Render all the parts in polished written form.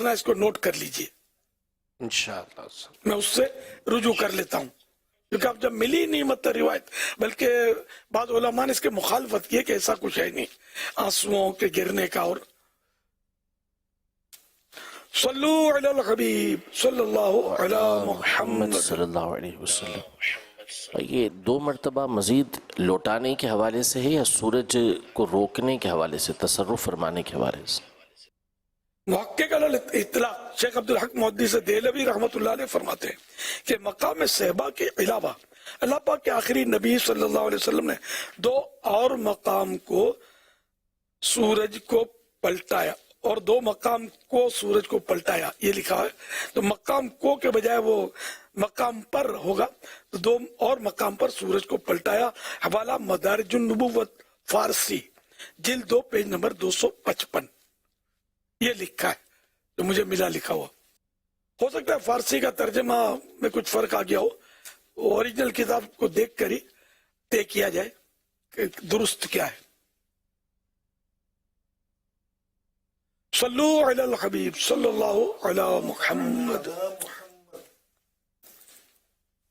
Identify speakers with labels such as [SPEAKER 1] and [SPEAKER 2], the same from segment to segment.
[SPEAKER 1] اس کو نوٹ کر لیجئے،
[SPEAKER 2] انشاءاللہ
[SPEAKER 1] میں اس سے رجوع کر لیتا ہوں، کیونکہ اب جب ملی نہیں مطلب روایت، بلکہ بعض علماء نے اس کے مخالفت کی ہے کہ ایسا کچھ ہے نہیں آنسوؤں کے گرنے کا۔ اور صلو علی الحبیب صلی اللہ علی
[SPEAKER 2] محمد
[SPEAKER 1] محمد۔
[SPEAKER 2] صلی اللہ علیہ وسلم۔ یہ 2 مرتبہ مزید لوٹانے کے حوالے سے ہے یا سورج کو روکنے کے حوالے سے، تصرف فرمانے کے حوالے سے؟
[SPEAKER 1] محقق علی الاطلاع شیخ عبدالحق محدث دہلوی رحمۃ اللہ علیہ فرماتے ہیں کہ مقام صحبہ کے علاوہ اللہ پاک کے آخری نبی صلی اللہ علیہ وسلم نے 2 اور مقام کو سورج کو پلٹایا، اور 2 مقام کو سورج کو پلٹایا، یہ لکھا ہے۔ تو مقام کو کے بجائے وہ مقام پر ہوگا، تو 2 اور مقام پر سورج کو پلٹایا۔ حوالہ مدارج النبوت فارسی جلد 2 پیج نمبر 255، یہ لکھا ہے جو مجھے ملا لکھا ہو سکتا ہے فارسی کا ترجمہ میں کچھ فرق آ گیا ہو، اوریجنل کتاب کو دیکھ کر ہی طے کیا جائے کہ درست کیا ہے۔ صلو علی الحبیب صلی اللہ علی محمد۔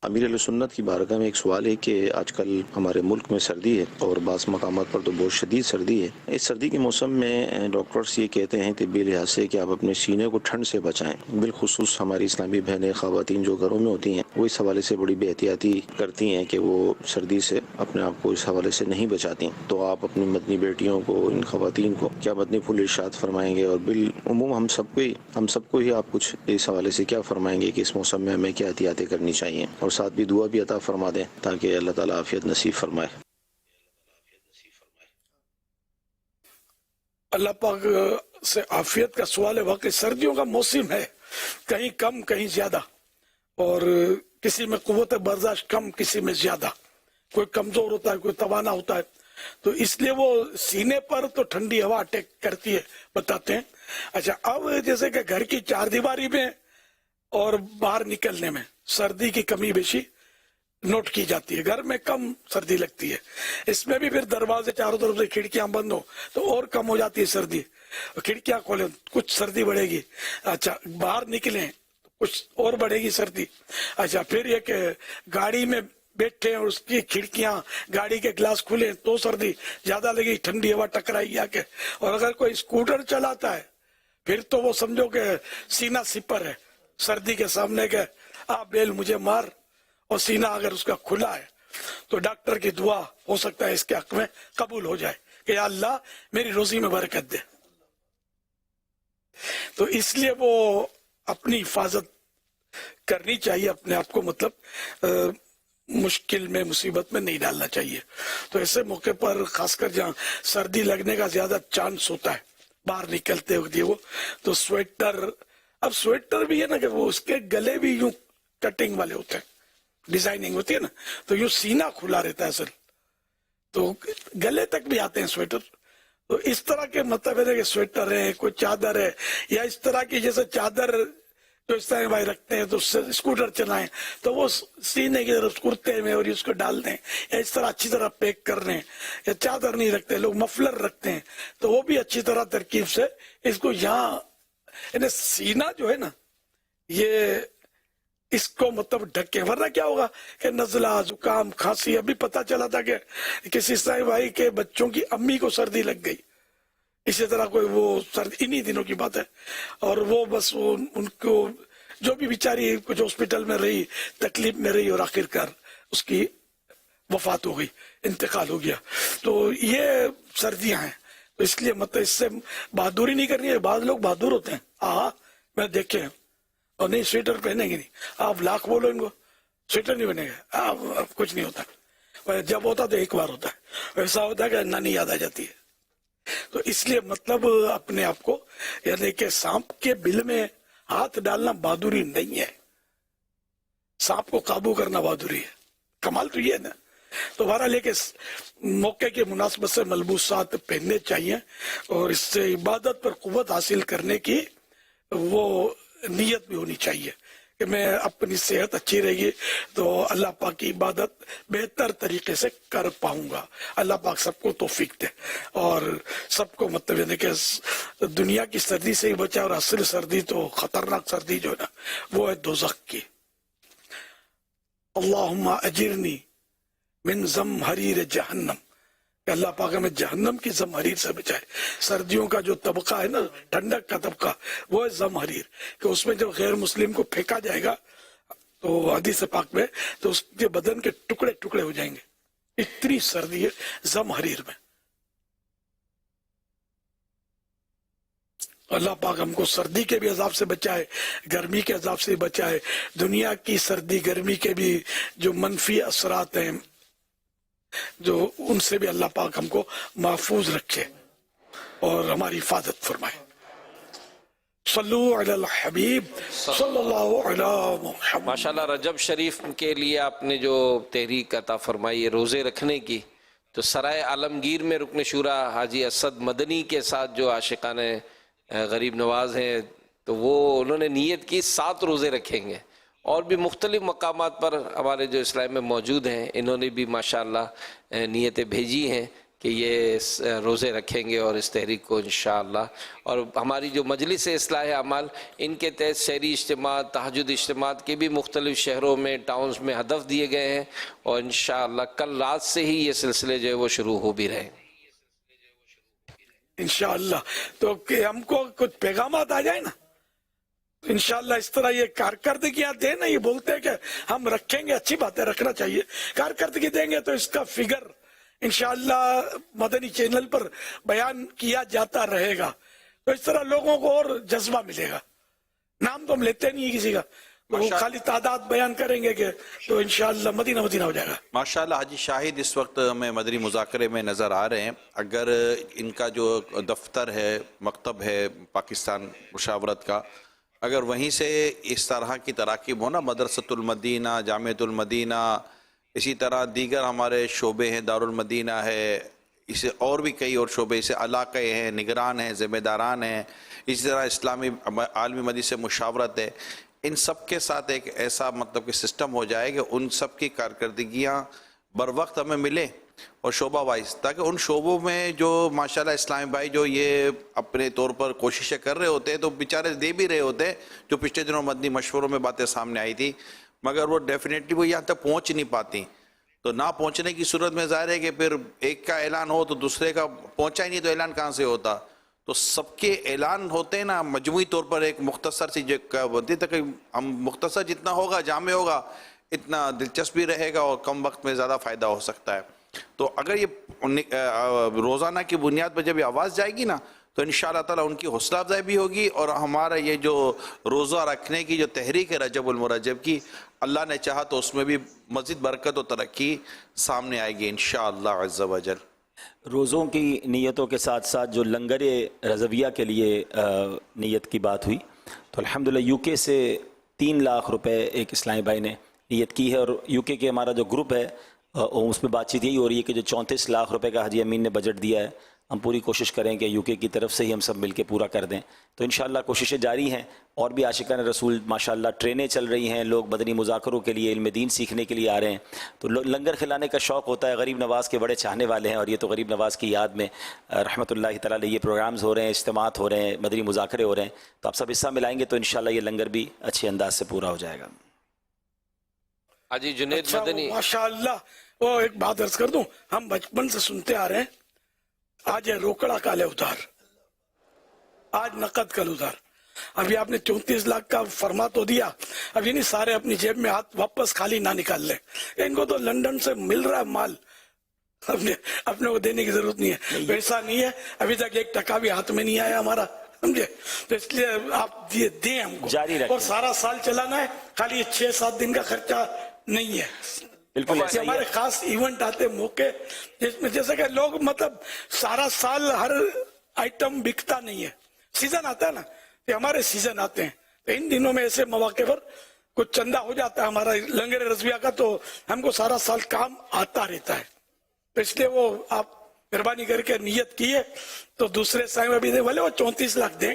[SPEAKER 3] امیر علیہ سنت کی بارگاہ میں ایک سوال ہے کہ آج کل ہمارے ملک میں سردی ہے اور بعض مقامات پر تو بہت شدید سردی ہے۔ اس سردی کے موسم میں ڈاکٹرز یہ کہتے ہیں طبی لحاظ سے کہ آپ اپنے سینے کو ٹھنڈ سے بچائیں، بالخصوص ہماری اسلامی بہنیں خواتین جو گھروں میں ہوتی ہیں وہ اس حوالے سے بڑی بے احتیاطی کرتی ہیں کہ وہ سردی سے اپنے آپ کو اس حوالے سے نہیں بچاتی۔ تو آپ اپنی مدنی بیٹیوں کو، ان خواتین کو کیا مدنی پھول ارشاد فرمائیں گے، اور بالعموم ہم سب کو ہی آپ کچھ اس حوالے سے کیا فرمائیں گے کہ اس موسم میں ہمیں کیا احتیاطیں کرنی چاہیے، اور ساتھ بھی دعا بھی عطا فرما دیں تاکہ اللہ تعالیٰ عافیت نصیب فرمائے۔
[SPEAKER 1] اللہ پاک سے عافیت کا سوال ہے۔ واقعی سردیوں کا موسم ہے، کہیں کم کہیں زیادہ، اور کسی میں قوت برداشت کم کسی میں زیادہ، کوئی کمزور ہوتا ہے کوئی توانا ہوتا ہے، تو اس لیے وہ سینے پر تو ٹھنڈی ہوا اٹیک کرتی ہے بتاتے ہیں۔ اچھا، اب جیسے کہ گھر کی 4 دیواری میں اور باہر نکلنے میں سردی کی کمی بیشی نوٹ کی جاتی ہے، گھر میں کم سردی لگتی ہے، اس میں بھی پھر دروازے چاروں طرف سے کھڑکیاں بند ہو تو اور کم ہو جاتی ہے سردی، کھڑکیاں کھولیں کچھ سردی بڑھے گی، اچھا باہر نکلیں کچھ اور بڑھے گی سردی، اچھا پھر یہ کہ گاڑی میں بیٹھے اور اس کی کھڑکیاں گاڑی کے گلاس کھلیں تو سردی زیادہ لگے گی، ٹھنڈی ہوا ٹکرائے گی آ کے، اور اگر کوئی اسکوٹر چلاتا ہے پھر تو وہ سمجھو کہ سینہ سپر ہے سردی کے سامنے کہ آپ بیل مجھے مار، اور سینہ اگر اس کا کھلا ہے تو ڈاکٹر کی دعا ہو سکتا ہے اس کے حق میں قبول ہو جائے کہ یا اللہ میری روزی میں برکت دے۔ تو اس لیے وہ اپنی حفاظت کرنی چاہیے، اپنے آپ کو مطلب مشکل میں مصیبت میں نہیں ڈالنا چاہیے۔ تو ایسے موقع پر خاص کر جہاں سردی لگنے کا زیادہ چانس ہوتا ہے باہر نکلتے وقت وہ تو سویٹر، اب سویٹر بھی ہے نا کہ وہ اس کے گلے بھی یوں کٹنگ والے ہوتے ہیں، ڈیزائننگ ہوتی ہے نا، تو یوں سینہ کھلا رہتا ہے اصل، تو گلے تک بھی آتے ہیں سویٹر۔ تو اس طرح کے مطلب ہے کہ سویٹر ہے، کوئی چادر ہے، یا اس طرح کی جیسے چادر جو اس طرح بھائی رکھتے ہیں تو اس سے اسکوٹر چلائیں تو وہ سینے کی طرف کرتے میں اور اس کو ڈال دیں، یا اس طرح اچھی طرح پیک کر لیں، یا چادر نہیں رکھتے لوگ مفلر رکھتے ہیں تو وہ بھی اچھی طرح ترکیب سے اس کو یہاں، یعنی سینہ جو ہے نا یہ اس کو مطلب ڈھکے، ورنہ کیا ہوگا کہ نزلہ زکام کھانسی، ابھی پتہ چلا تھا کہ کسی عیسائی بھائی کے بچوں کی امی کو سردی لگ گئی، اسی طرح کوئی وہ سردی انہی دنوں کی بات ہے، اور وہ بس ان کو جو بھی بیچاری کچھ ہاسپٹل میں رہی، تکلیف میں رہی، اور آخر کار اس کی وفات ہو گئی، انتقال ہو گیا۔ تو یہ سردیاں ہیں، تو اس لیے مطلب اس سے بہادری نہیں کرنی ہے۔ بعض لوگ بہادر ہوتے ہیں، میں دیکھے ہیں، اور نہیں سویٹر پہنیں گے نہیں، آپ لاکھ بولو ان کو سویٹر نہیں بنے گا، کچھ نہیں ہوتا، جب ہوتا تو ایک بار ہوتا ہے، ایسا ہوتا ہے کہ نانی یاد آ جاتی ہے۔ تو اس لیے مطلب اپنے آپ کو، یعنی کہ سانپ کے بل میں ہاتھ ڈالنا بہادری نہیں ہے، سانپ کو قابو کرنا بہادری ہے، کمال تو یہ ہے نا۔ تو بہرحال یہ کہ موقع کے مناسبت سے ملبوسات پہننے چاہیے، اور اس سے عبادت پر قوت حاصل کرنے کی وہ نیت بھی ہونی چاہیے کہ میں اپنی صحت اچھی رہے گی تو اللہ پاک کی عبادت بہتر طریقے سے کر پاؤں گا. اللہ پاک سب کو توفیق دے اور سب کو مطلب یعنی کہ دنیا کی سردی سے ہی بچا، اور اصل سردی تو خطرناک سردی جو ہے نا وہ ہے دوزخ کی. اللہم اجرنی من زمہریر جہنم، کہ اللہ پاک ہمیں جہنم کی زمہریر سے بچائے. سردیوں کا جو طبقہ ہے نا، ٹھنڈک کا طبقہ، وہ ہے زمہریر، کہ اس میں جب غیر مسلم کو پھینکا جائے گا تو حدیث پاک میں تو اس کے بدن کے ٹکڑے ٹکڑے ہو جائیں گے. اتنی سردی ہے زمہریر میں. اللہ پاک ہم کو سردی کے بھی عذاب سے بچائے، گرمی کے عذاب سے بچائے، دنیا کی سردی گرمی کے بھی جو منفی اثرات ہیں جو ان سے بھی اللہ پاک ہم کو محفوظ رکھے اور ہماری حفاظت فرمائے. صلو علی الحبیب صلی اللہ علی محمد.
[SPEAKER 4] ماشاءاللہ رجب شریف کے لیے آپ نے جو تحریک عطا فرمائی ہے روزے رکھنے کی، تو سرائے عالمگیر میں رکن شورا حاجی اسد مدنی کے ساتھ جو عاشقان غریب نواز ہیں تو وہ انہوں نے نیت کی 7 روزے رکھیں گے، اور بھی مختلف مقامات پر ہمارے جو اسلام میں موجود ہیں انہوں نے بھی ماشاءاللہ نیتیں بھیجی ہیں کہ یہ روزے رکھیں گے اور اس تحریک کو انشاءاللہ. اور ہماری جو مجلس اصلاح اعمال ان کے تحت شہری اجتماعات، تہجد اجتماعات کے بھی مختلف شہروں میں ٹاؤنز میں ہدف دیے گئے ہیں، اور انشاءاللہ کل رات سے ہی یہ سلسلے جو ہے وہ شروع ہو بھی رہے ہیں
[SPEAKER 1] انشاءاللہ. تو کہ ہم کو کچھ پیغامات آ جائے نا انشاءاللہ، اس طرح یہ کارکردگیاں دیں نا، یہ بولتے ہیں کہ ہم رکھیں گے، اچھی بات ہے رکھنا چاہیے، کارکردگی دیں گے تو اس کا فگر انشاءاللہ مدنی چینل پر بیان کیا جاتا رہے گا. تو اس طرح لوگوں کو اور جذبہ ملے گا. نام تو ہم لیتے نہیں کسی کا، وہ خالی تعداد بیان کریں گے کہ تو انشاءاللہ مدینہ مدینہ ہو جائے گا.
[SPEAKER 5] ماشاءاللہ حاجی شاہد اس وقت ہمیں مدنی مذاکرے میں نظر آ رہے ہیں. اگر ان کا جو دفتر ہے، مکتب ہے پاکستان مشاورت کا، اگر وہیں سے اس طرح کی تراکیب ہونا، مدرسۃ المدینہ، جامعۃ المدینہ، اسی طرح دیگر ہمارے شعبے ہیں، دارالمدینہ ہے، اسے اور بھی کئی اور شعبے، اسے علاقے ہیں، نگران ہیں، ذمہ داران ہیں، اسی طرح اسلامی عالمی مجلس مشاورت ہے، ان سب کے ساتھ ایک ایسا مطلب کہ سسٹم ہو جائے کہ ان سب کی کارکردگیاں بر وقت ہمیں ملے، اور شعبہ وائز، تاکہ ان شعبوں میں جو ماشاءاللہ اسلامی بھائی جو یہ اپنے طور پر کوششیں کر رہے ہوتے ہیں تو بیچارے دے بھی رہے ہوتے ہیں، جو پچھلے دنوں مدنی مشوروں میں باتیں سامنے آئی تھی، مگر وہ ڈیفینیٹلی وہ یہاں تک پہنچ نہیں پاتی. تو نہ پہنچنے کی صورت میں ظاہر ہے کہ پھر ایک کا اعلان ہو تو دوسرے کا پہنچا ہی نہیں تو اعلان کہاں سے ہوتا. تو سب کے اعلان ہوتے ہیں نا مجموعی طور پر ایک مختصر سی جو بنتی تک ہم مختصر جتنا ہوگا، جامع ہوگا، اتنا دلچسپی رہے گا اور کم وقت میں زیادہ فائدہ ہو سکتا ہے. تو اگر یہ روزانہ کی بنیاد پر جب یہ آواز جائے گی نا تو انشاءاللہ تعالیٰ ان کی حوصلہ افزائی بھی ہوگی، اور ہمارا یہ جو روزہ رکھنے کی جو تحریک ہے رجب المرجب کی، اللہ نے چاہا تو اس میں بھی مزید برکت و ترقی سامنے آئے گی انشاءاللہ عز و جل.
[SPEAKER 6] روزوں کی نیتوں کے ساتھ ساتھ جو لنگر رضویہ کے لیے نیت کی بات ہوئی، تو الحمدللہ یو کے سے 3 لاکھ روپے ایک اسلامی بھائی نے نیت کی ہے، اور یو کے ہمارا جو گروپ ہے اس میں بات چیت یہی ہو رہی ہے کہ جو 34 لاکھ روپے کا حاجی امین نے بجٹ دیا ہے، ہم پوری کوشش کریں کہ یو کے کی طرف سے ہی ہم سب مل کے پورا کر دیں. تو انشاءاللہ کوششیں جاری ہیں، اور بھی عاشقان رسول ماشاءاللہ ٹرینیں چل رہی ہیں، لوگ مدنی مذاکروں کے لیے، علم دین سیکھنے کے لیے آ رہے ہیں. تو لنگر کھلانے کا شوق ہوتا ہے، غریب نواز کے بڑے چاہنے والے ہیں، اور یہ تو غریب نواز کی یاد میں رحمۃ اللہ تعالیٰ علیہ یہ پروگرامز ہو رہے ہیں، اجتماعات ہو رہے ہیں، مدنی مذاکرے ہو رہے ہیں. تو آپ سب حصہ ملائیں گے تو انشاءاللہ یہ لنگر بھی اچھے انداز سے پورا ہو جائے گا.
[SPEAKER 4] حاجی جنید مدنی.
[SPEAKER 1] ماشاءاللہ. وہ ایک بات عرض کر دوں، ہم بچپن سے سنتے آ رہے ہیں، آج ہے روکڑا کالے ادھار، آج نقد کل ادھار. ابھی آپ نے 34 لاکھ کا فرما تو دیا، اب یہ نہیں سارے اپنی جیب میں ہاتھ واپس خالی نہ نکال لیں. ان کو تو لندن سے مل رہا ہے مال، اپنے کو دینے کی ضرورت نہیں ہے، پیسہ نہیں ہے، ابھی تک 1 ٹکا بھی ہاتھ میں نہیں آیا ہمارا، سمجھے؟ تو اس لیے آپ دیں ہم کو،
[SPEAKER 6] جاری رکھیں،
[SPEAKER 1] اور سارا سال چلانا ہے، خالی 6-7 دن کا خرچہ نہیں ہے.
[SPEAKER 6] بالکل
[SPEAKER 1] ہمارے خاص ایونٹ آتے موقع جس میں جیسے کہ لوگ مطلب سارا سال ہر آئٹم بکتا نہیں ہے، سیزن آتا ہے نا، یہ ہمارے سیزن آتے ہیں، تو ان دنوں میں ایسے مواقع پر کچھ چندہ ہو جاتا ہے ہمارا لنگر رضویہ کا، تو ہم کو سارا سال کام آتا رہتا ہے. تو اس لیے وہ آپ مہربانی کر کے نیت کیے تو دوسرے سائیں میں بھی دیں، بھلے وہ 34 لاکھ دیں،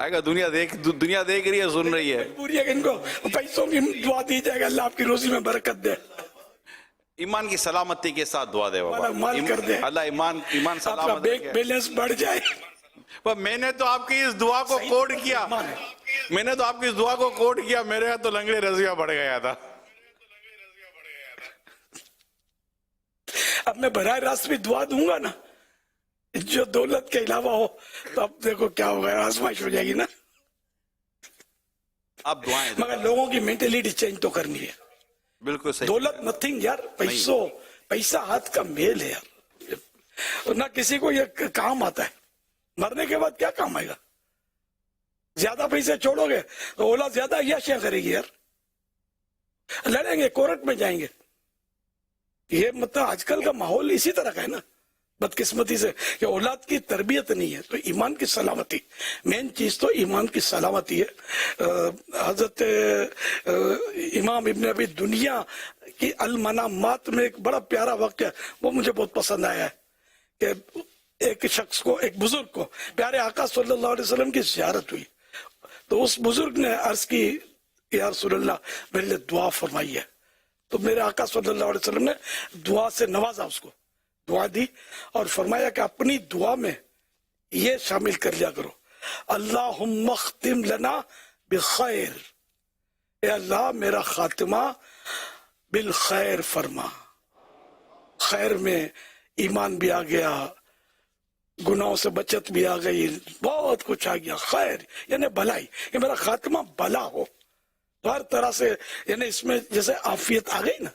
[SPEAKER 5] آئے گا. دنیا دیکھ رہی ہے, سن رہی ہے.
[SPEAKER 1] پوری ہے کہ ان کو پیسوں کی دعا دی جائے گا, اللہ آپ کی روزی میں برکت دے,
[SPEAKER 5] ایمان کی سلامتی کے ساتھ دعا دے بابا,
[SPEAKER 1] مال کر دے,
[SPEAKER 5] اللہ ایمان
[SPEAKER 1] آپ کا
[SPEAKER 5] سلامت
[SPEAKER 1] بینک
[SPEAKER 5] رکھے.
[SPEAKER 1] بیلنس بڑھ جائے.
[SPEAKER 5] میں نے تو آپ کی اس دعا کو کوڈ کیا, میرے یہاں تو لنگڑے رضویہ بڑھ گیا تھا.
[SPEAKER 1] اب میں براہ راست بھی دعا دوں گا نا, جو دولت کے علاوہ ہو, تو اب دیکھو کیا ہوگا, آزمائش ہو جائے گی نا.
[SPEAKER 5] آپ دعائیں دیں.
[SPEAKER 1] مگر لوگوں کی مینٹلٹی چینج تو کرنی ہے.
[SPEAKER 5] بالکل صحیح.
[SPEAKER 1] دولت نتھنگ یار, پیسہ ہاتھ کا میل ہے یار, اور نہ کسی کو یہ کام آتا ہے. مرنے کے بعد کیا کام آئے گا؟ زیادہ پیسے چھوڑو گے تو اولاد زیادہ عیاشیاں کرے گی یار, لڑیں گے, کورٹ میں جائیں گے. یہ مطلب آج کل کا ماحول اسی طرح کا ہے نا, بدقسمتی سے, کہ اولاد کی تربیت نہیں ہے. تو ایمان کی سلامتی, مین چیز تو ایمان کی سلامتی ہے. حضرت امام ابن ابی دنیا کی المنامات میں ایک بڑا پیارا واقعہ, وہ مجھے بہت پسند آیا ہے, کہ ایک شخص کو, ایک بزرگ کو پیارے آقا صلی اللہ علیہ وسلم کی زیارت ہوئی. تو اس بزرگ نے عرض کی, یا رسول اللہ میرے لیے دعا فرمائی ہے. تو میرے آقا صلی اللہ علیہ وسلم نے دعا سے نوازا, اس کو دعا دی اور فرمایا کہ اپنی دعا میں یہ شامل کر لیا کرو, اللہم اختم لنا بخیر, اے اللہ میرا خاتمہ بالخیر فرما. خیر میں ایمان بھی آ گیا, گناہوں سے بچت بھی آ گئی, بہت کچھ آ گیا. خیر یعنی بھلائی, کہ میرا خاتمہ بھلا ہو, ہر طرح سے, یعنی اس میں جیسے عافیت آ گئی نا.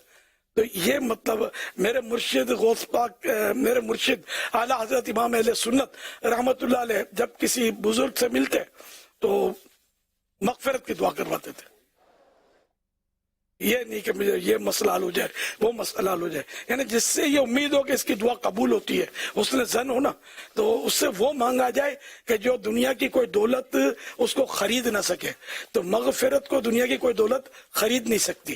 [SPEAKER 1] تو یہ مطلب میرے مرشد غوث پاک, میرے مرشد اعلیٰ حضرت امام اہل سنت رحمت اللہ علیہ جب کسی بزرگ سے ملتے تو مغفرت کی دعا کرواتے تھے. یہ نہیں کہ مجھے یہ مسئلہ حل ہو جائے, وہ مسئلہ حل ہو جائے, یعنی جس سے یہ امید ہو کہ اس کی دعا قبول ہوتی ہے, اس نے زن ہو نا, تو اس سے وہ مانگا جائے کہ جو دنیا کی کوئی دولت اس کو خرید نہ سکے. تو مغفرت کو دنیا کی کوئی دولت خرید نہیں سکتی,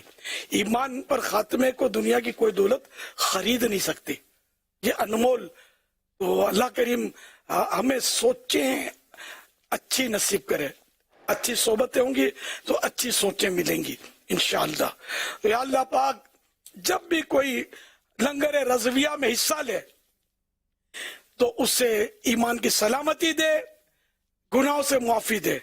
[SPEAKER 1] ایمان پر خاتمے کو دنیا کی کوئی دولت خرید نہیں سکتی. یہ انمول. تو اللہ کریم ہمیں سوچیں اچھی نصیب کرے, اچھی صحبتیں ہوں گی تو اچھی سوچیں ملیں گی انشاءاللہ. تو یا اللہ پاک جب بھی کوئی لنگر رضویہ میں حصہ لے تو اسے ایمان کی سلامتی دے, گناہوں سے معافی دے,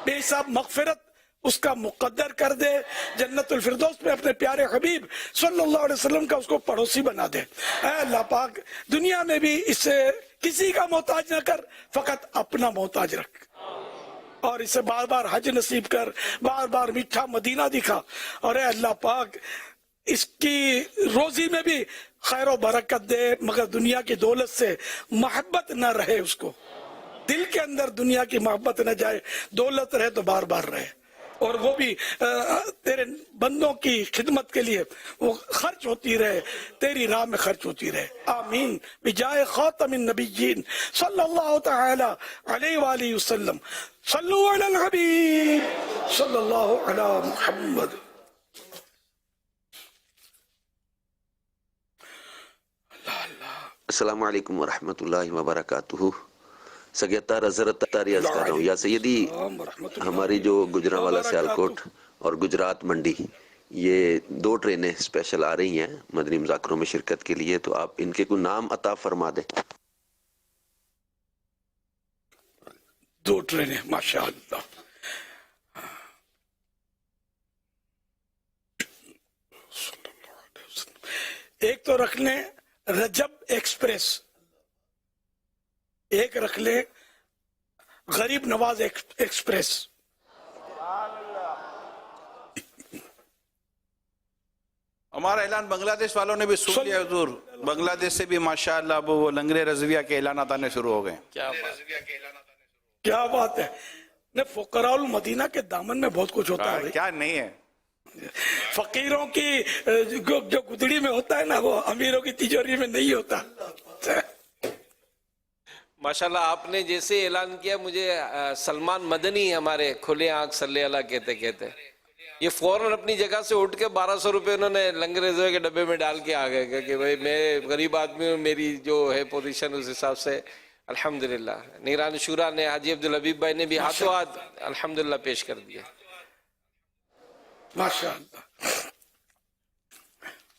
[SPEAKER 1] بے حساب مغفرت اس کا مقدر کر دے, جنت الفردوس میں اپنے پیارے حبیب صلی اللہ علیہ وسلم کا اس کو پڑوسی بنا دے. اے اللہ پاک دنیا میں بھی اسے کسی کا محتاج نہ کر, فقط اپنا محتاج رکھ, اور اسے بار بار حج نصیب کر, بار بار میٹھا مدینہ دکھا. اور اے اللہ پاک اس کی روزی میں بھی خیر و برکت دے, مگر دنیا کی دولت سے محبت نہ رہے, اس کو دل کے اندر دنیا کی محبت نہ جائے, دولت رہے تو بار بار رہے, اور وہ بھی تیرے بندوں کی خدمت کے لیے وہ خرچ ہوتی رہے, تیری راہ میں خرچ ہوتی رہے. آمین بجائے خاتم النبیین صلی اللہ تعالی علیہ وآلہ وسلم. صلو علی الحبیب صلی اللہ علی محمد.
[SPEAKER 7] السلام علیکم ورحمۃ اللہ وبرکاتہ. سگیتار حضرت تاری عرض کر رہا ہوں, یا سیدی ہماری جو گجرانوالا سیالکوٹ اور گجرات منڈی, یہ 2 ٹرینیں اسپیشل آ رہی ہیں مدنی مذاکروں میں شرکت کے لیے, تو آپ ان کے کوئی نام عطا فرما دیں.
[SPEAKER 1] 2 ٹرینیں ماشاءاللہ. ایک تو رکھ لیں رجب ایکسپریس, ایک رکھ لیں غریب نواز ایکسپریس.
[SPEAKER 5] ہمارا اعلان بنگلہ دیش والوں نے بھی سن لیا حضور, بنگلہ دیش سے بھی ماشاءاللہ اب وہ لنگر رضویہ کے اعلانات آنے شروع ہو گئے.
[SPEAKER 1] کیا بات ہے. فقراء المدینہ کے دامن میں بہت کچھ ہوتا ہے,
[SPEAKER 5] کیا نہیں ہے.
[SPEAKER 1] فقیروں کی جو گدڑی میں ہوتا ہے نا, وہ امیروں کی تجوری میں نہیں ہوتا.
[SPEAKER 4] ماشاءاللہ آپ نے جیسے اعلان کیا, مجھے سلمان مدنی ہمارے کھلے آنکھ صلی اللہ کہتے یہ فوراً اپنی جگہ سے اٹھ کے 1200 روپے انہوں نے لنگر رضویہ کے ڈبے میں ڈال کے آ گئے کہ بھائی میں غریب آدمی ہوں, میری جو ہے پوزیشن اس حساب سے الحمدللہ نگران شورا نے حاجی عبدالحبیب بھائی نے بھی ہاتھوں ہاتھ الحمدللہ پیش کر دیا.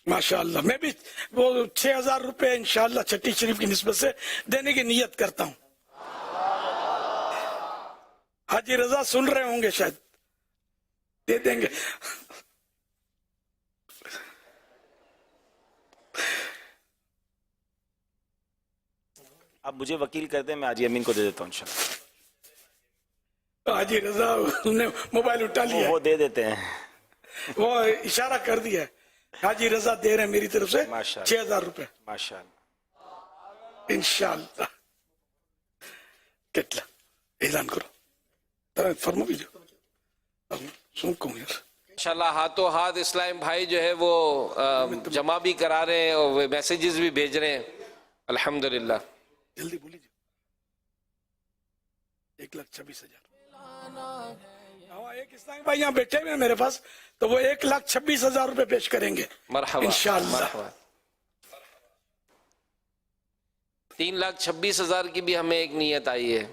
[SPEAKER 1] ماشاءاللہ میں بھی وہ 6,000 روپے انشاءاللہ چھٹی شریف کی نسبت سے دینے کی نیت کرتا ہوں. حاجی رضا سن رہے ہوں گے شاید دے دیں گے.
[SPEAKER 6] آپ مجھے وکیل کر دیں، میں حاجی امین کو دے دیتا ہوں انشاءاللہ.
[SPEAKER 1] حاجی رضا نے موبائل اٹھا لیا
[SPEAKER 6] وہ دے دیتے ہیں.
[SPEAKER 1] وہ اشارہ کر دیا ہے. حاجی رضا دے رہے ہیں میری طرف سے
[SPEAKER 6] ماشاءاللہ.
[SPEAKER 1] 6,000 روپے
[SPEAKER 6] ماشاءاللہ.
[SPEAKER 1] انشاءاللہ. کتلا اعلان کرو فرمو بھی جو سن کہوں یار.
[SPEAKER 4] انشاءاللہ ہاتھوں ہاتھ اسلام بھائی جو ہے وہ جمع بھی کرا رہے ہیں اور میسیجز بھی بھیج رہے ہیں. الحمدللہ.
[SPEAKER 1] جلدی بولی جو 1,26,000. ایک اسلام بھائی یہاں بیٹھے ہوئے ہیں میرے پاس تو وہ 1,26,000 روپے پیش کریں گے
[SPEAKER 4] مرحبا
[SPEAKER 1] انشاءاللہ.
[SPEAKER 4] مرحبا. 3,26,000 کی بھی ہمیں ایک نیت آئی ہے.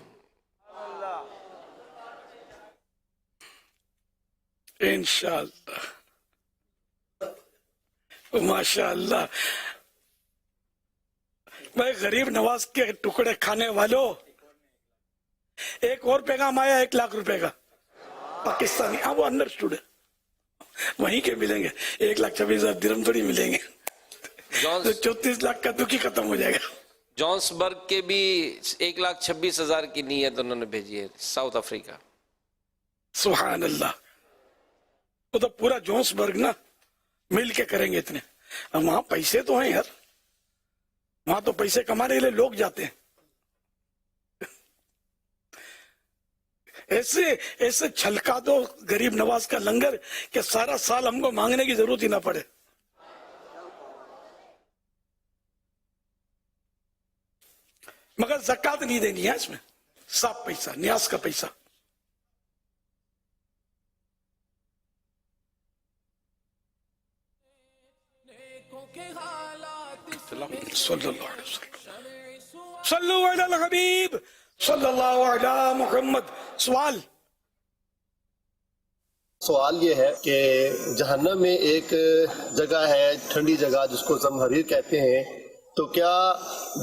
[SPEAKER 1] انشاءاللہ. ماشاءاللہ. میں غریب نواز کے ٹکڑے کھانے والوں ایک اور پیغام آیا 1,00,000 روپے کا پاکستانی. وہ انڈرسٹوڈ ہے وہیں کے ملیں گے. 1,26,000 درہم تھوڑی ملیں گے. 34 لاکھ کا دکھی ختم ہو جائے گا.
[SPEAKER 4] جونس برگ کے بھی 1,26,000 کی نیت انہوں نے بھیجی ہے ساؤتھ افریقہ.
[SPEAKER 1] سبحان اللہ. وہ تو پورا جونس برگ نا مل کے کریں گے اتنے. اب وہاں پیسے تو ہیں یار، وہاں تو پیسے کمانے کے لیے لوگ جاتے ہیں. ایسے چھلکا دو غریب نواز کا لنگر کہ سارا سال ہم کو مانگنے کی ضرورت ہی نہ پڑے. مگر زکوٰۃ نہیں دینی ہے اس میں، صاف پیسہ نیاز کا پیسہ. صلی اللہ علیہ وسلم. صلو علی الحبیب صلی اللہ علی محمد.
[SPEAKER 8] سوال یہ ہے کہ جہنم میں ایک جگہ ہے ٹھنڈی جگہ جس کو زمہریر کہتے ہیں، تو کیا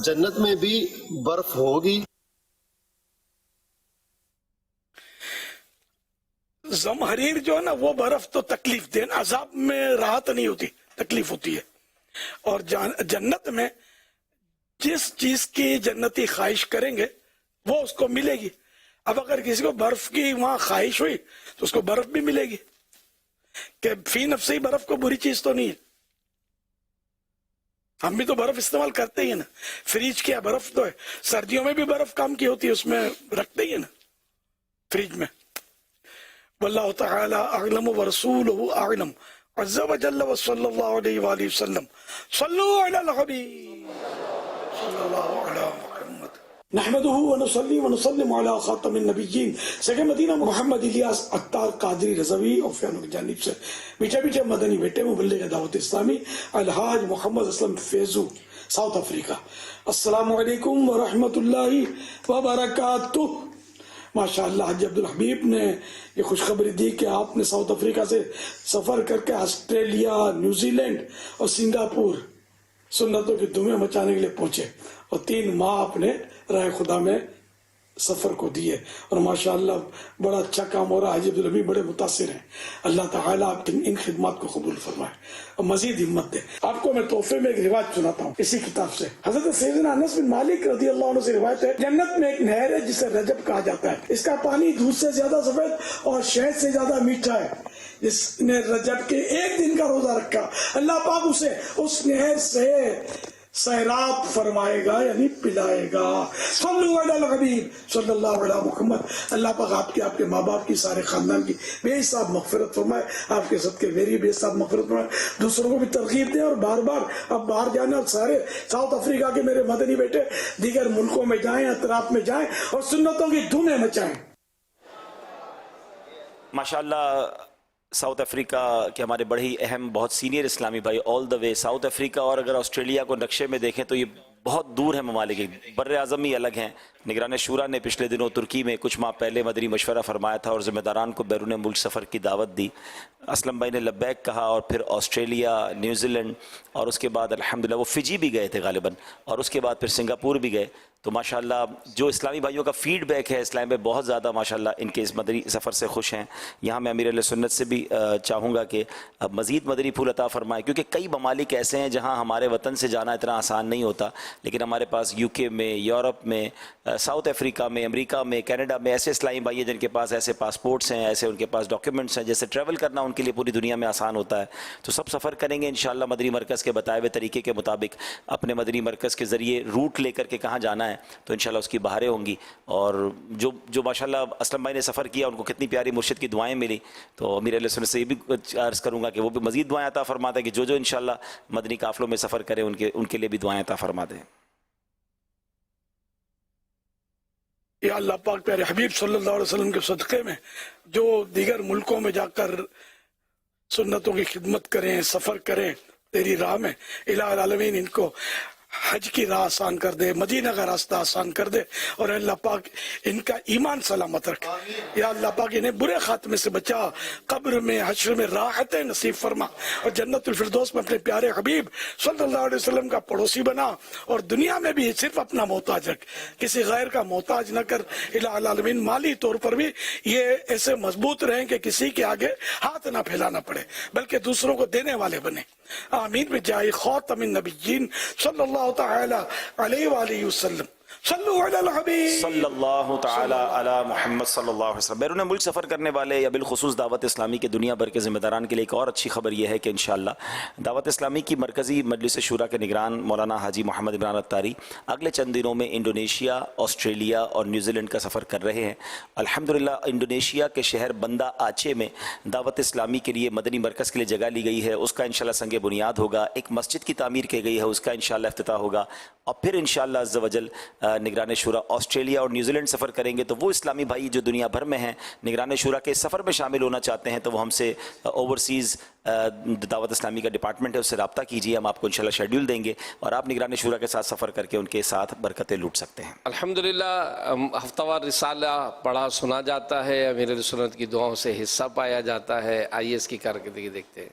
[SPEAKER 8] جنت میں بھی برف ہوگی؟
[SPEAKER 1] زمہریر جو ہے نا وہ برف تو تکلیف دے نا، عذاب میں راحت نہیں ہوتی، تکلیف ہوتی ہے. اور جنت میں جس چیز کی جنتی خواہش کریں گے وہ اس کو ملے گی. اب اگر کسی کو برف کی وہاں خواہش ہوئی تو اس کو برف بھی ملے گی، کہ فی نفسی برف کو بری چیز تو نہیں ہے. ہم بھی تو برف استعمال کرتے ہی ہیں نا. فریج کیا برف تو ہے، سردیوں میں بھی برف کام کی ہوتی ہے، اس میں رکھتے ہی ہیں نا فریج میں. واللہ تعالی اعلم ورسولہ اعلم عز وجل وصلی اللہ علیہ وآلہ وسلم. صلو علی الحبیب صلی اللہ علی محمد. نحمدہ ونصلی ونسلم علی خاتم النبیین سیدِ مدینہ محمد الیاس عطار قادری رضوی اور فیانوں کی جانب سے میٹھے میٹھے مدنی بیٹے مبلغ دعوت اسلامی الحاج محمد اسلم فیضو ساؤتھ افریقہ. السلام علیکم ورحمۃ اللہ وبرکاتہ. ماشاءاللہ حاجی عبدالحبیب نے یہ خوشخبری دی کہ آپ نے ساؤتھ افریقہ سے سفر کر کے آسٹریلیا، نیوزی لینڈ اور سنگاپور سنتوں کی دھومیں مچانے کے لیے پہنچے اور 3 ماہ اپنے راہ خدا میں سفر کو دیے. اور ماشاءاللہ بڑا اچھا کام ہو رہا ہے. حاجی عبدالحبیب بڑے متاثر ہیں. اللہ تعالیٰ آپ کی ان خدمات کو قبول فرمائے اور مزید ہمت دے. آپ کو میں تحفے میں ایک روایت سناتا ہوں اسی کتاب سے. حضرت سیدنا انس بن مالک رضی اللہ عنہ سے روایت ہے، جنت میں ایک نہر ہے جسے رجب کہا جاتا ہے. اس کا پانی دودھ سے زیادہ سفید اور شہد سے زیادہ میٹھا ہے. جس نے رجب کے ایک دن کا روزہ رکھا اللہ پاک اسے اس نہر سے سیراب فرمائے گا، یعنی پلائے گا. صلو علی الحبیب صلی اللہ علیہ محمد. اللہ پاک آپ کے ماں باپ کی، سارے خاندان کی بے حساب مغفرت فرمائے. آپ کے صدقے میری بے حساب مغفرت فرمائے. دوسروں کو بھی ترغیب دیں اور بار بار اب باہر جانا، اور سارے ساؤتھ افریقہ کے میرے مدنی بیٹے دیگر ملکوں میں جائیں، اطراف میں جائیں اور سنتوں کی دھومیں مچائیں.
[SPEAKER 6] ماشاءاللہ ساؤتھ افریقہ کے ہمارے بڑے ہی اہم بہت سینئر اسلامی بھائی آل دا وے ساؤتھ افریقہ، اور اگر آسٹریلیا کو نقشے میں دیکھیں تو یہ بہت دور ہیں ممالک، بر اعظم ہی الگ ہیں. نگران شورا نے پچھلے دنوں ترکی میں کچھ ماہ پہلے مدنی مشورہ فرمایا تھا اور ذمہ داران کو بیرون ملک سفر کی دعوت دی. اسلم بھائی نے لبیک کہا اور پھر آسٹریلیا، نیوزی لینڈ اور اس کے بعد الحمدللہ وہ فجی بھی گئے تھے غالباً اور اس کے بعد پھر سنگاپور بھی گئے. تو ماشاءاللہ جو اسلامی بھائیوں کا فیڈ بیک ہے اسلام میں بہت زیادہ ماشاءاللہ ان کے اس مدنی سفر سے خوش ہیں. یہاں میں امیر اہل سنت سے بھی چاہوں گا کہ مزید مدنی پھول عطا فرمائے، کیونکہ کئی ممالک ایسے ہیں جہاں ہمارے وطن سے جانا اتنا آسان نہیں ہوتا، لیکن ہمارے پاس یو کے میں، یورپ میں، ساؤتھ افریقہ میں، امریکہ میں، کینیڈا میں ایسے اسلامی بھائی ہیں جن کے پاس ایسے پاسپورٹس ہیں، ایسے ان کے پاس ڈاکیومنٹس ہیں جیسے ٹریول کرنا ان کے لیے پوری دنیا میں آسان ہوتا ہے. تو سب سفر کریں گے انشاءاللہ مدنی مرکز کے بتائے ہوئے طریقے کے مطابق اپنے مدنی مرکز کے ذریعے روٹ لے کر کے کہاں جانا ہے تو انشاءاللہ اس کی بہاریں ہوں گی. اور جو ماشاءاللہ اسلم بھائی نے سفر کیا ان کو کتنی پیاری مرشد کی دعائیں ملی، تو امیر اہل سنت سے یہ بھی عرض کروں گا کہ وہ بھی مزید دعائیں عطا فرماتے ہیں کہ جو انشاءاللہ مدنی قافلوں میں سفر کریں ان کے لیے بھی دعائیں عطا فرما دیں.
[SPEAKER 1] یا اللہ پاک پیارے حبیب صلی اللہ علیہ وسلم کے صدقے میں جو دیگر ملکوں میں جا کر سنتوں کی خدمت کریں، سفر کریں تیری راہ میں، الہ العالمین ان کو حج کی راہ آسان کر دے، مدینہ کا راستہ آسان کر دے اور اللہ پاک ان کا ایمان سلامت رکھے. یا اللہ پاک انہیں برے خاتمے سے بچا، قبر میں حشر میں راحت نصیب فرما اور جنت الفردوس میں اپنے پیارے حبیب صلی اللہ علیہ وسلم کا پڑوسی بنا اور دنیا میں بھی صرف اپنا محتاج رکھ، کسی غیر کا محتاج نہ کر. الہ العالمین مالی طور پر بھی یہ ایسے مضبوط رہیں کہ کسی کے آگے ہاتھ نہ پھیلانا پڑے بلکہ دوسروں کو دینے والے بنے. آمین بجائے خاتم النبیین صلی اللہ تعالی علیہ وآلہ وسلم. صلو علی الحبیب
[SPEAKER 6] صلی اللہ تعالی علی محمد صلی اللہ علیہ وسلم. بیرون ملک سفر کرنے والے یا بالخصوص دعوت اسلامی کے دنیا بھر کے ذمہ داران کے لیے ایک اور اچھی خبر یہ ہے کہ انشاءاللہ دعوت اسلامی کی مرکزی مجلس شورا کے نگران مولانا حاجی محمد عمران اتاری اگلے چند دنوں میں انڈونیشیا، آسٹریلیا اور نیوزی لینڈ کا سفر کر رہے ہیں. الحمدللہ انڈونیشیا کے شہر بندہ آچے میں دعوت اسلامی کے لیے مدنی مرکز کے لیے جگہ لی گئی ہے، اس کا انشاءاللہ سنگ بنیاد ہوگا. ایک مسجد کی تعمیر کی گئی ہے، اس کا انشاءاللہ افتتاح ہوگا. اور پھر انشاءاللہ عز و جل نگران شورا آسٹریلیا اور نیوزی لینڈ سفر کریں گے. تو وہ اسلامی بھائی جو دنیا بھر میں ہیں نگران شورا کے سفر میں شامل ہونا چاہتے ہیں تو وہ ہم سے اوورسیز دعوت اسلامی کا ڈپارٹمنٹ ہے اس سے رابطہ کیجیے، ہم آپ کو انشاءاللہ شیڈیول دیں گے اور آپ نگران شورا کے ساتھ سفر کر کے ان کے ساتھ برکتیں لوٹ سکتے ہیں.
[SPEAKER 4] الحمدللہ ہفتہ وار رسالہ پڑھا سنا جاتا ہے، امیر اہل سنت کی دعاؤں سے حصہ پایا جاتا ہے. آئیے اس کی کارکردگی دیکھتے ہیں.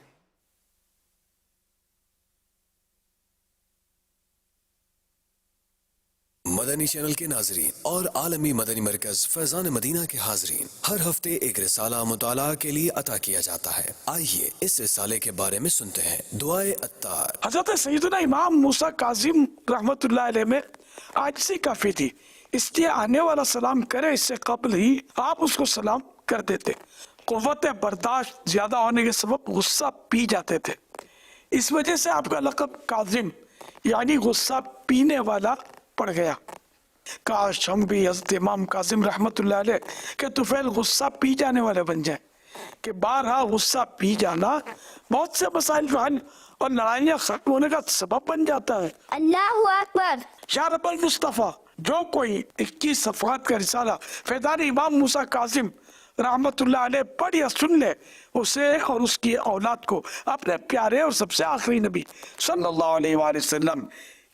[SPEAKER 9] مدنی چینل کے ناظرین اور عالمی مدنی مرکز فیضان مدینہ کے حاضرین، ہر ہفتے ایک رسالہ مطالعہ کے لیے عطا کیا جاتا ہے. آئیے اس رسالے کے بارے میں سنتے ہیں. دعائے عطار.
[SPEAKER 1] حضرت سیدنا امام موسیٰ کاظم رحمت اللہ علیہ میں عاجزی کافی تھی، اس لیے آنے والا سلام کرے اس سے قبل ہی آپ اس کو سلام کر دیتے. قوت برداشت زیادہ ہونے کے سبب غصہ پی جاتے تھے، اس وجہ سے آپ کا لقب کاظم یعنی غصہ پینے والا پڑ گیا. کاش ہم بھی حضرت امام کاظم رحمت اللہ علیہ کہ طفیل غصہ پی جانے والے بن جائیں کہ بارہا غصہ پی جانا بہت سے مسائل جو حل اور لڑائیاں ختم ہونے کا سبب بن جاتا ہے.
[SPEAKER 10] اللہ اکبر.
[SPEAKER 1] یا رب المصطفیٰ، جو کوئی 21 صفحات کا رسالہ فیضان امام موسیٰ کاظم رحمت اللہ علیہ پڑھ یا سن لے، اسے اور اس کی اولاد کو اپنے پیارے اور سب سے آخری نبی صلی اللہ علیہ وآلہ وسلم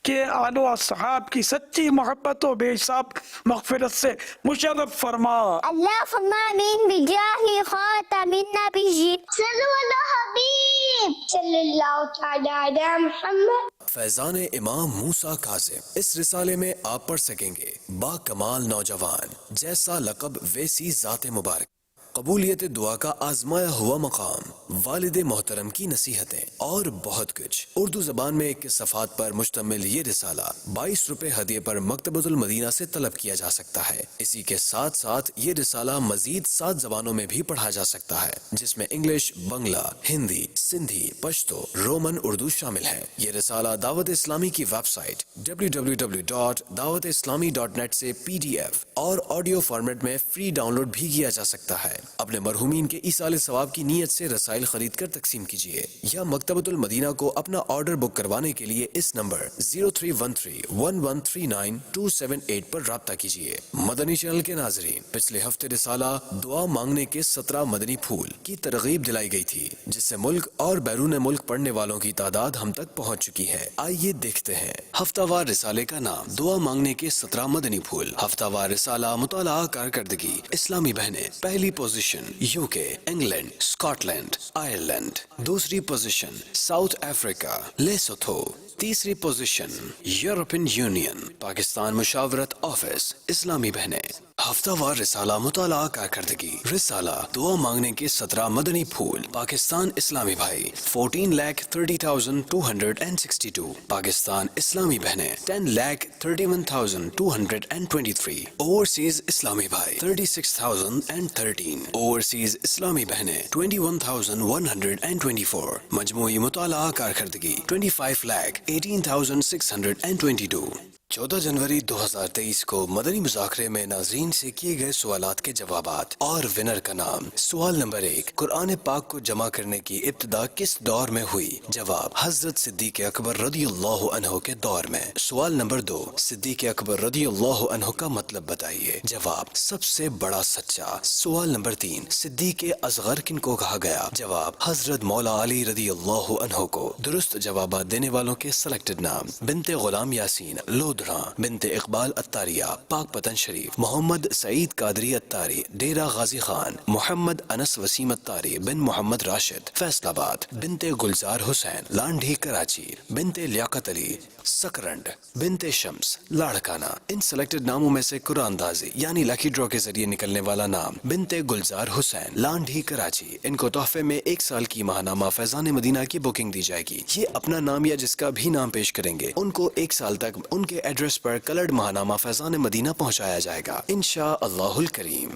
[SPEAKER 1] کہ آل و اصحاب کی سچی محبت و بے حساب مغفرت سے مشرف فرما.
[SPEAKER 10] اللہم آمین بجاہ خاتم النبیین صلی اللہ حبیب صلی اللہ تعالی علی محمد.
[SPEAKER 9] فیضان امام موسیٰ کاظم. اس رسالے میں آپ پڑھ سکیں گے با کمال نوجوان جیسا لقب ویسی ذات مبارک، قبولیت دعا کا آزمایا ہوا مقام، والد محترم کی نصیحتیں اور بہت کچھ. اردو زبان میں 21 صفحات پر مشتمل یہ رسالہ 22 روپے ہدیے پر مکتبۃ المدینہ سے طلب کیا جا سکتا ہے. اسی کے ساتھ ساتھ یہ رسالہ مزید 7 زبانوں میں بھی پڑھا جا سکتا ہے جس میں انگلش، بنگلہ، ہندی، سندھی، پشتو، رومن اردو شامل ہے. یہ رسالہ دعوت اسلامی کی ویب سائٹ www.dawatislami.net سے PDF اور آڈیو فارمیٹ میں فری ڈاؤن لوڈ بھی کیا جا سکتا ہے. اپنے مرحومین کے ایصال ثواب کی نیت سے رسائل خرید کر تقسیم کیجیے یا مکتبۃ المدینہ کو اپنا آرڈر بک کروانے کے لیے اس نمبر 0313113978 پر رابطہ کیجیے۔ مدنی چینل کے ناظرین، پچھلے ہفتے رسالہ دعا مانگنے کے 17 مدنی پھول کی ترغیب دلائی گئی تھی، جس سے ملک اور بیرون ملک پڑھنے والوں کی تعداد ہم تک پہنچ چکی ہے۔ آئیے دیکھتے ہیں ہفتہ وار رسالے کا نام دعا مانگنے کے 17 مدنی پھول۔ ہفتہ وار رسالہ مطالعہ کارکردگی اسلامی بہنیں، پہلی position UK، England, Scotland, Ireland, دوسری پوزیشن ساؤتھ افریقہ، لیسوتھو، تیسری پوزیشن یورپین یونین، پاکستان مشاورت آفس، اسلامی بہنیں۔ ہفتہ وار رسالہ مطالعہ کارکردگی رسالہ دعا مانگنے کے 17 مدنی پھول، پاکستان اسلامی بھائی 14,30,262، پاکستان اسلامی بہنیں 10,31,223، اوورسیز اسلامی بھائی 36,013، اوورسیز اسلامی بہنیں 21,124، مجموعی مطالعہ کارکردگی 25,18,622۔ 14 جنوری 2023 کو مدنی مذاکرے میں ناظرین سے کیے گئے سوالات کے جوابات اور ونر کا نام۔ سوال نمبر 1، قرآن پاک کو جمع کرنے کی ابتدا کس دور میں ہوئی؟ جواب، حضرت صدیق اکبر رضی اللہ عنہ کے دور میں۔ سوال نمبر 2، صدیق اکبر رضی اللہ عنہ کا مطلب بتائیے۔ جواب، سب سے بڑا سچا۔ سوال نمبر 3، صدیق اصغر کن کو کہا گیا؟ جواب، حضرت مولا علی رضی اللہ عنہ کو۔ درست جوابات دینے والوں کے سلیکٹڈ نام: بنت غلام یاسین لودھراں، بنت اقبال اتاریہ پاک پتن شریف، محمد سعید قادری اتاری ڈیرہ غازی خان، محمد انس وسیم اتاری بن محمد راشد فیصل آباد، بنت گلزار حسین لانڈھی کراچی، بنت لیاقت علی سکرنڈ، بنت شمس لاڑکانہ۔ ان سلیکٹڈ ناموں میں سے قرآن اندازی یعنی لکی ڈرا کے ذریعے نکلنے والا نام بنت گلزار حسین لانڈھی کراچی، ان کو تحفے میں 1 سال کی ماہنامہ فیضان مدینہ کی بکنگ دی جائے گی۔ یہ اپنا نام یا جس کا بھی نام پیش کریں گے ان کو 1 سال تک ان کے ایڈریس پر کلرڈ ماہنامہ فیضان مدینہ پہنچایا جائے گا انشاءاللہ الکریم۔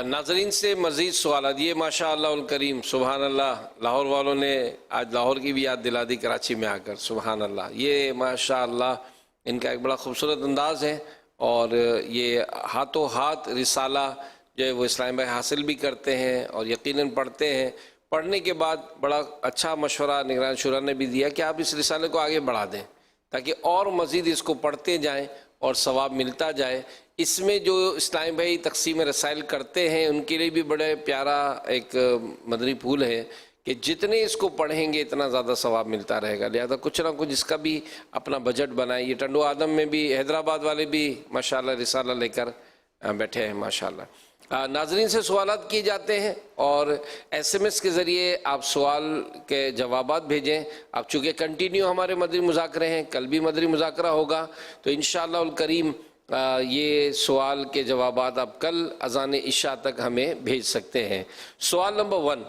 [SPEAKER 4] ناظرین سے مزید سوالات، یہ ماشاء اللہ الکریم، سبحان اللہ، لاہور والوں نے آج لاہور کی بھی یاد دلا دی کراچی میں آ کر، سبحان اللہ۔ یہ ماشاء اللہ ان کا ایک بڑا خوبصورت انداز ہے، اور یہ ہاتھوں ہاتھ رسالہ جو ہے وہ اسلام بھائی حاصل بھی کرتے ہیں اور یقیناً پڑھتے ہیں۔ پڑھنے کے بعد بڑا اچھا مشورہ نگران شورا نے بھی دیا کہ آپ اس رسالے کو آگے بڑھا دیں تاکہ اور مزید اس کو پڑھتے جائیں اور ثواب ملتا جائے۔ اس میں جو اسلام بھائی تقسیم رسائل کرتے ہیں ان کے لیے بھی بڑے پیارا ایک مدنی پھول ہے کہ جتنے اس کو پڑھیں گے اتنا زیادہ ثواب ملتا رہے گا، لہذا کچھ نہ کچھ اس کا بھی اپنا بجٹ بنائیں۔ یہ ٹنڈو آدم میں بھی حیدرآباد والے بھی ماشاءاللہ رسالہ لے کر بیٹھے ہیں ماشاءاللہ۔ ناظرین سے سوالات کیے جاتے ہیں اور SMS کے ذریعے آپ سوال کے جوابات بھیجیں۔ اب چونکہ کنٹینیو ہمارے مدنی مذاکرے ہیں، کل بھی مدنی مذاکرہ ہوگا، تو انشاءاللہ الکریم یہ سوال کے جوابات آپ کل اذان عشاء تک ہمیں بھیج سکتے ہیں۔ سوال نمبر 1،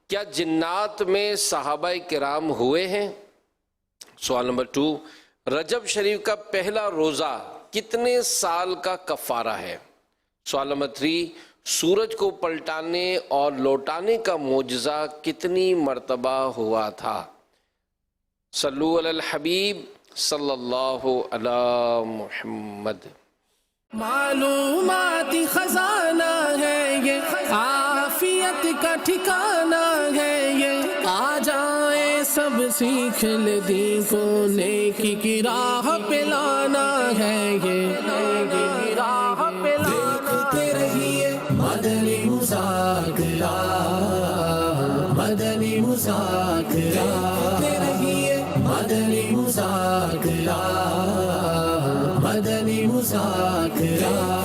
[SPEAKER 4] کیا جنات میں صحابہ کرام ہوئے ہیں؟ سوال نمبر 2، رجب شریف کا پہلا روزہ کتنے سال کا کفارہ ہے؟ سوال نمبر 3، سورج کو پلٹانے اور لوٹانے کا معجزہ کتنی مرتبہ ہوا تھا؟ صلو علی الحبیب صلی اللہ علی محمد۔
[SPEAKER 11] معلومات خزانہ ہے یہ، عافیت کا ٹھکانہ ہے یہ، آ جائیں سب سیکھ لے دین کو، نیکی کی راہ پہ لانا ہے یہ، نیکی کی راہ پہ دیکھتے رہیے مدنی مذاکرہ، مدنی مذاکرہ، دیکھتے رہیے مدنی مذاکرہ، مدنی مذاکرہ۔